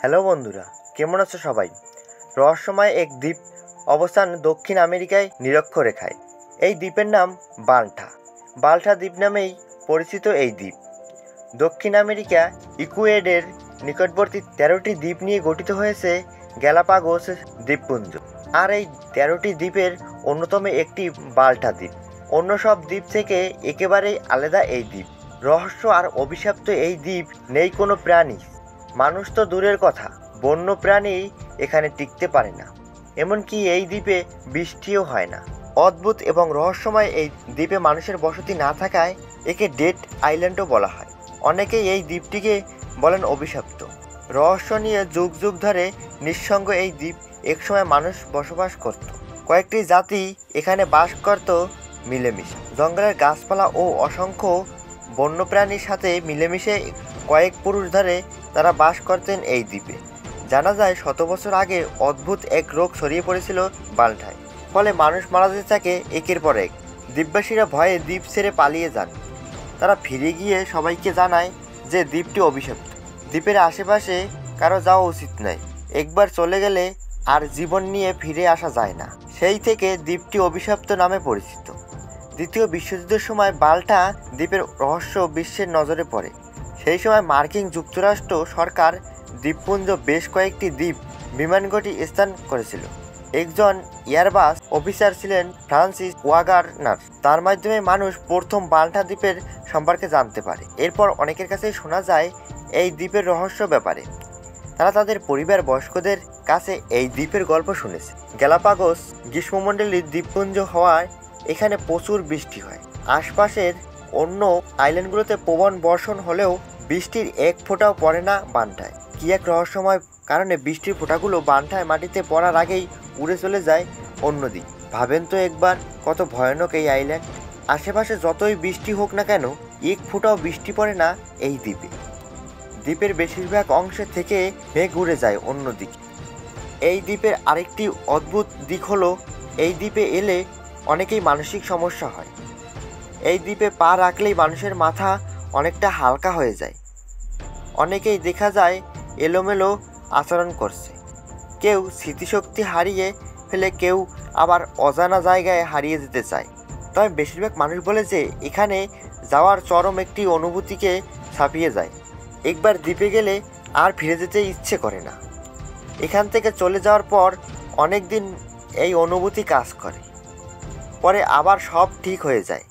Hello বন্ধুরা, কেমন আছো সবাই? রহস্যময় এক দ্বীপ অবস্থান দক্ষিণ আমেরিকায় নিরক্ষরেখায়। এই দ্বীপের নাম বাল্টা। বাল্টা দ্বীপ নামেই পরিচিত এই দ্বীপ দক্ষিণ আমেরিকা ইকুয়েডরের নিকটবর্তী 13টি দ্বীপ নিয়ে গঠিত হয়েছে গ্যালাপাগোস দ্বীপপুঞ্জ। আর এই 13টি দ্বীপের অন্যতম একটি বাল্টা দ্বীপ। অন্য সব দ্বীপ থেকে একেবারেই আলাদা এই দ্বীপ। রহস্য আর অভিশপ্ত এই দ্বীপ, নেই কোনো প্রাণী, মানুষ তো দূরের কথা, বন্য প্রাণী এখানে টিকতে পারে না। এমনকি এই দ্বীপে বৃষ্টিও হয় না। অদ্ভুত এবং রহস্যময় এই দ্বীপে মানুষের বসতি না থাকায় একে ডেড আইল্যান্ডও বলা হয়। অনেকেই এই দ্বীপটিকে বলেন অভিশপ্ত। রহস্য নিয়ে যুগ যুগ ধরে নিঃসঙ্গ এই দ্বীপ একসময় মানুষ বসবাস করত। কয়েকটি জাতি এখানে বাস করত মিলেমিশে। জঙ্গলের গাছপালা ও অসংখ্য বন্যপ্রাণীর সাথে মিলেমিশে কয়েক পুরুষ ধরে তারা বাস করতেন এই দ্বীপে। জানা যায় 100 বছর আগে অদ্ভুত এক রোগ ছড়িয়ে পড়েছিল বাল্টায়। ফলে মানুষ মারা যেতে থাকে একের পর এক। দ্বীপবাসীরা ভয়ে দ্বীপ ছেড়ে পালিয়ে যান। তারা ফিরে গিয়ে সবাইকে জানায় যে দ্বীপটি অভিশপ্ত। দ্বীপের আশেপাশে কারো যাওয়া উচিত নয়। একবার চলে গেলে আর জীবন নিয়ে ফিরে আসা যায় না। সেই থেকে দ্বীপটি অভিশপ্ত নামে পরিচিত। দ্বিতীয় বিশ্বযুদ্ধের সময় বাল্টা দ্বীপের রহস্য বিশ্বের নজরে পড়ে। সেই সময় মার্কিন যুক্তরাষ্ট্র সরকার দ্বীপপুঞ্জ বেশ কয়েকটি দ্বীপ বিমানঘাঁটি স্থান করেছিল। একজন এয়ারবাস অফিসার ছিলেন ফ্রান্সিস ওয়াগানার। তার মাধ্যমে মানুষ প্রথম বাল্টা দ্বীপের সম্পর্কে জানতে পারে। এরপর অনেকের কাছেই শোনা যায় এই দ্বীপের রহস্য ব্যাপারে। তারা তাদের পরিবার বয়স্কদের কাছে এই দ্বীপের গল্প শুনেছে। গ্যালাপাগোস গ্রীষ্মমণ্ডলীর দ্বীপপুঞ্জ হওয়ায় এখানে প্রচুর বৃষ্টি হয়। আশপাশের অন্য আইল্যান্ডগুলোতে প্রবল বর্ষণ হলেও বৃষ্টির এক ফোঁটাও পড়ে না বাল্টায়। কি এক রহস্যময় কারণে বৃষ্টির ফোঁটাগুলো বাল্টায় মাটিতে পড়ার আগেই উড়ে চলে যায় অন্যদিক। ভাবেন তো একবার, কত ভয়ানক এই আইল্যান্ড। আশেপাশে যতই বৃষ্টি হোক না কেন, এক ফোঁটাও বৃষ্টি পড়ে না এই দ্বীপে। দ্বীপের বেশিরভাগ অংশে থেকে মেঘ উড়ে যায় অন্যদিকে। এই দ্বীপের আরেকটি অদ্ভুত দিক হলো, এই দ্বীপে এলে অনেকেই মানসিক সমস্যা হয়। এই দ্বীপে পা রাখলেই মানুষের মাথা অনেকটা হালকা হয়ে যায়। অনেকেই দেখা যায় এলোমেলো আচরণ করছে। কেউ স্মৃতিশক্তি হারিয়ে ফেলে, কেউ আবার অজানা জায়গায় হারিয়ে যেতে চায়। তবে বেশিরভাগ মানুষ বলে যে এখানে যাওয়ার চরম একটি অনুভূতিকে ছাপিয়ে যায়। একবার দ্বীপে গেলে আর ফিরে যেতে ইচ্ছে করে না। এখান থেকে চলে যাওয়ার পর অনেক দিন এই অনুভূতি কাজ করে, পরে আবার সব ঠিক হয়ে যায়।